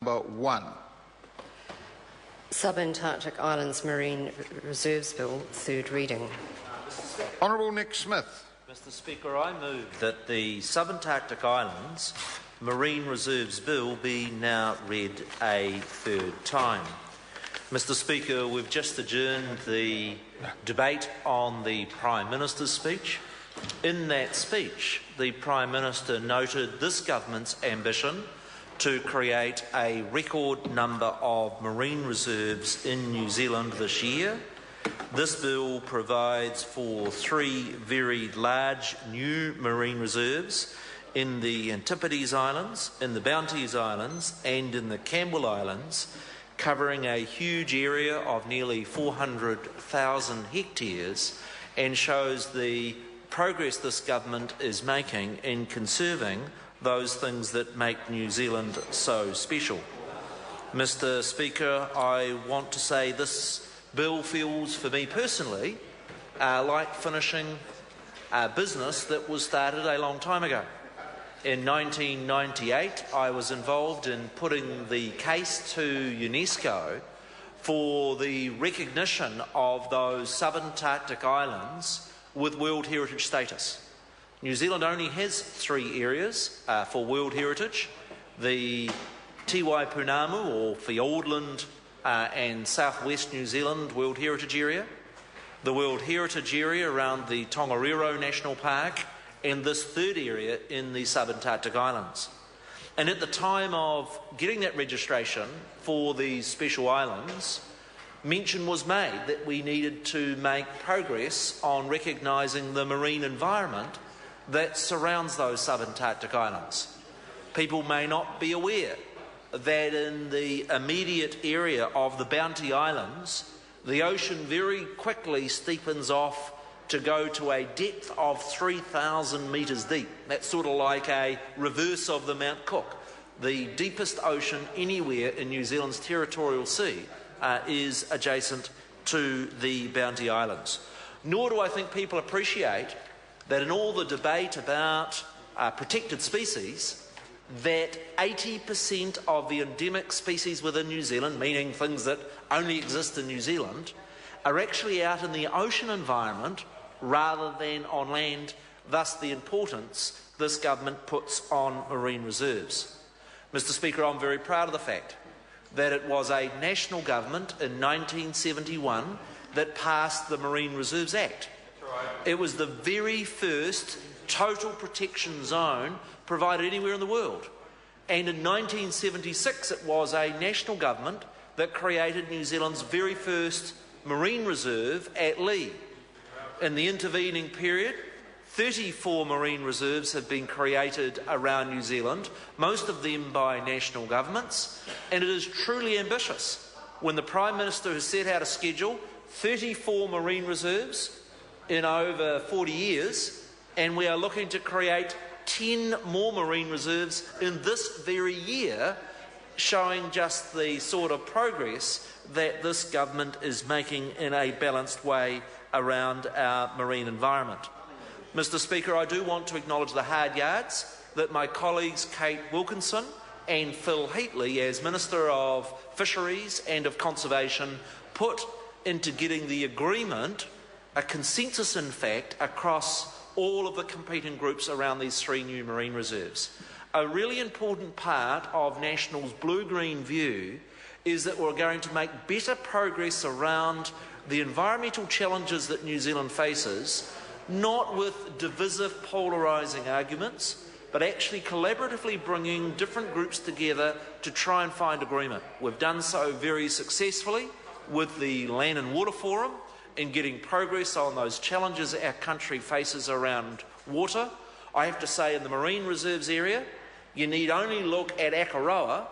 Number 1. Subantarctic Islands Marine Reserves Bill, third reading. Honourable Nick Smith. Mr Speaker, I move that the Subantarctic Islands Marine Reserves Bill be now read a third time. Mr Speaker, we've just adjourned the debate on the Prime Minister's speech. In that speech, the Prime Minister noted this government's ambition to create a record number of marine reserves in New Zealand this year. This bill provides for 3 very large new marine reserves in the Antipodes Islands, in the Bounties Islands and in the Campbell Islands, covering a huge area of nearly 400,000 hectares, and shows the progress this government is making in conserving those things that make New Zealand so special. Mr Speaker, I want to say this bill feels, for me personally, like finishing a business that was started a long time ago. In 1998, I was involved in putting the case to UNESCO for the recognition of those subantarctic islands with World Heritage status. New Zealand only has 3 areas for World Heritage: the Tiwai Pounamu or Fiordland and Southwest New Zealand World Heritage Area, the World Heritage Area around the Tongariro National Park, and this 3rd area in the Subantarctic Islands. And at the time of getting that registration for these special islands, mention was made that we needed to make progress on recognising the marine environment that surrounds those subantarctic islands. People may not be aware that in the immediate area of the Bounty Islands, the ocean very quickly steepens off to go to a depth of 3,000 metres deep. That's sort of like a reverse of the Mount Cook. The deepest ocean anywhere in New Zealand's territorial sea is adjacent to the Bounty Islands. Nor do I think people appreciate that in all the debate about protected species, that 80% of the endemic species within New Zealand, meaning things that only exist in New Zealand, are actually out in the ocean environment rather than on land, thus the importance this government puts on marine reserves. Mr Speaker, I'm very proud of the fact that it was a national government in 1971 that passed the Marine Reserves Act. It was the very first total protection zone provided anywhere in the world. And in 1976, it was a national government that created New Zealand's very first marine reserve at Lee. In the intervening period, 34 marine reserves have been created around New Zealand, most of them by national governments, and it is truly ambitious when the Prime Minister has set out a schedule, 34 marine reserves in over 40 years, and we are looking to create 10 more marine reserves in this very year, showing just the sort of progress that this government is making in a balanced way around our marine environment. Mr Speaker, I do want to acknowledge the hard yards that my colleagues Kate Wilkinson and Phil Heatley, as Minister of Fisheries and of Conservation, put into getting the agreement, a consensus in fact, across all of the competing groups around these 3 new marine reserves. A really important part of National's blue-green view is that we're going to make better progress around the environmental challenges that New Zealand faces, not with divisive, polarising arguments, but actually collaboratively bringing different groups together to try and find agreement. We've done so very successfully with the Land and Water Forum in getting progress on those challenges our country faces around water. I have to say, in the marine reserves area, you need only look at Akaroa,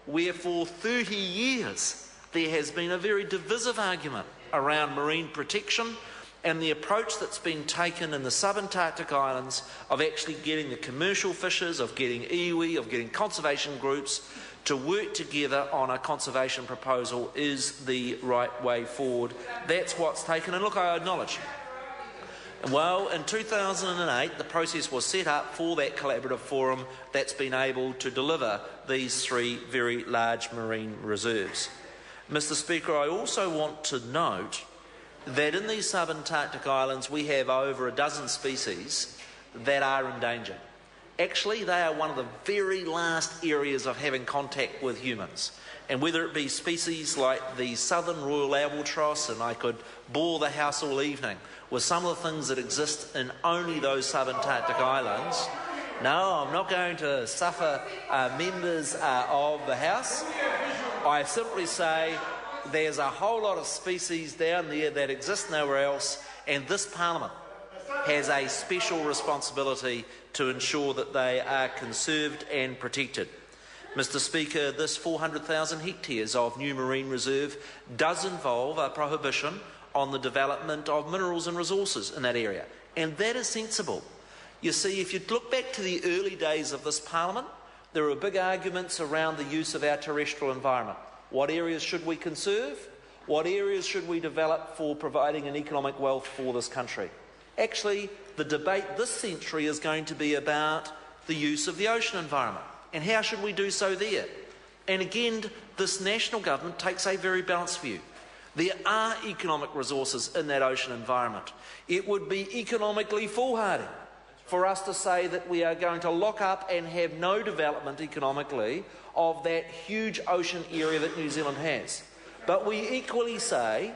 where for 30 years there has been a very divisive argument around marine protection, and the approach that's been taken in the subantarctic islands of actually getting the commercial fishers, of getting iwi, of getting conservation groups to work together on a conservation proposal is the right way forward. That's what's taken. And look, I acknowledge, well, in 2008, the process was set up for that collaborative forum that's been able to deliver these three very large marine reserves. Mr. Speaker, I also want to note that in these subantarctic islands we have over a dozen species that are endangered. Actually, they are one of the very last areas of having contact with humans. And whether it be species like the southern royal albatross, and I could bore the House all evening with some of the things that exist in only those subantarctic islands. No, I'm not going to suffer members of the House. I simply say there's a whole lot of species down there that exist nowhere else, and this Parliament has a special responsibility to ensure that they are conserved and protected. Mr. Speaker, this 400,000 hectares of new marine reserve does involve a prohibition on the development of minerals and resources in that area, and that is sensible. You see, if you look back to the early days of this Parliament, there were big arguments around the use of our terrestrial environment. What areas should we conserve? What areas should we develop for providing an economic wealth for this country? Actually, the debate this century is going to be about the use of the ocean environment and how should we do so there. And again, this national government takes a very balanced view. There are economic resources in that ocean environment. It would be economically foolhardy for us to say that we are going to lock up and have no development economically of that huge ocean area that New Zealand has. But we equally say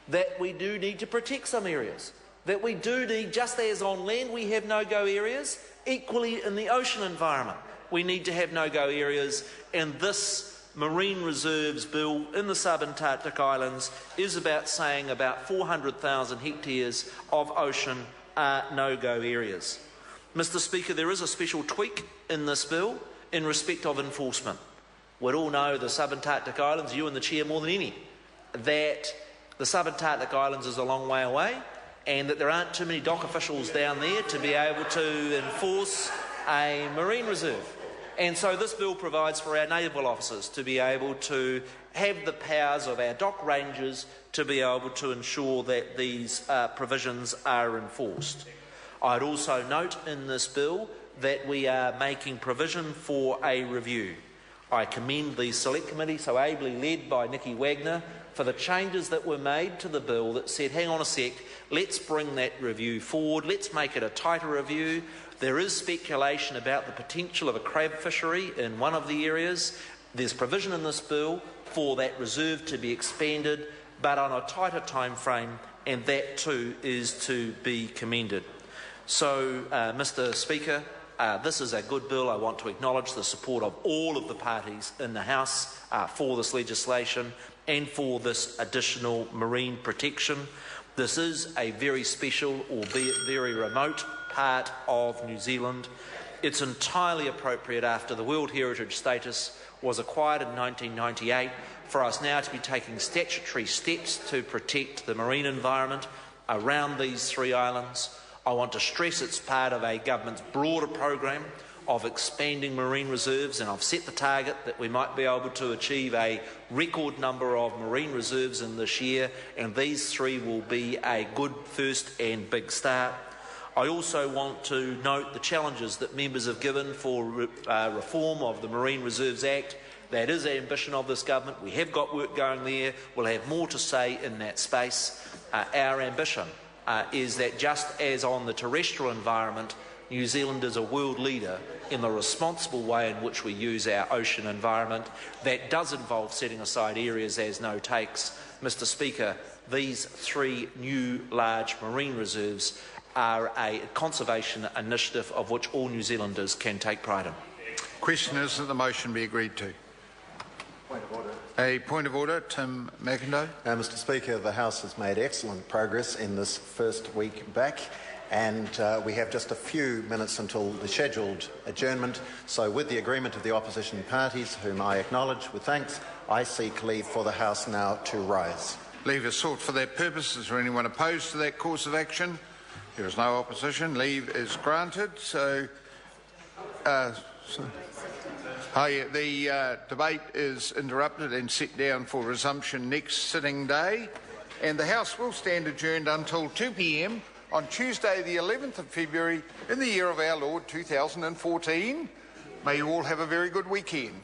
that we do need to protect some areas, that we do need, just as on land we have no-go areas, equally in the ocean environment we need to have no-go areas, and this Marine Reserves Bill in the Subantarctic Islands is about saying about 400,000 hectares of ocean are no-go areas. Mr. Speaker, there is a special tweak in this bill in respect of enforcement. We'd all know the Subantarctic Islands, you and the Chair more than any, that the Subantarctic Islands is a long way away and that there aren't too many dock officials down there to be able to enforce a marine reserve. And so this bill provides for our naval officers to be able to have the powers of our dock rangers to be able to ensure that these provisions are enforced. I'd also note in this bill that we are making provision for a review. I commend the Select Committee, so ably led by Nicky Wagner, for the changes that were made to the bill that said, hang on a sec, let's bring that review forward, let's make it a tighter review. There is speculation about the potential of a crab fishery in one of the areas. There's provision in this bill for that reserve to be expanded, but on a tighter time frame, and that too is to be commended. So, Mr. Speaker, this is a good bill. I want to acknowledge the support of all of the parties in the House for this legislation and for this additional marine protection. This is a very special, albeit very remote, part of New Zealand. It's entirely appropriate after the World Heritage status was acquired in 1998 for us now to be taking statutory steps to protect the marine environment around these three islands. I want to stress it's part of a government's broader program of expanding marine reserves, and I've set the target that we might be able to achieve a record number of marine reserves in this year, and these three will be a good first and big start. I also want to note the challenges that members have given for reform of the Marine Reserves Act. That is the ambition of this government. We have got work going there. We'll have more to say in that space. Our ambition is that just as on the terrestrial environment, New Zealand is a world leader in the responsible way in which we use our ocean environment. That does involve setting aside areas as no takes. Mr. Speaker, these three new large marine reserves are a conservation initiative of which all New Zealanders can take pride in. Question is that the motion be agreed to. Point of order. A point of order, Tim McIndoe. Mr. Speaker, the House has made excellent progress in this first week back, and we have just a few minutes until the scheduled adjournment. So with the agreement of the opposition parties, whom I acknowledge with thanks, I seek leave for the House now to rise. Leave is sought for that purpose. Is there anyone opposed to that course of action? There is no opposition. Leave is granted. So, the debate is interrupted and set down for resumption next sitting day, and the House will stand adjourned until 2 p.m. on Tuesday the 11th of February in the year of our Lord 2014. May you all have a very good weekend.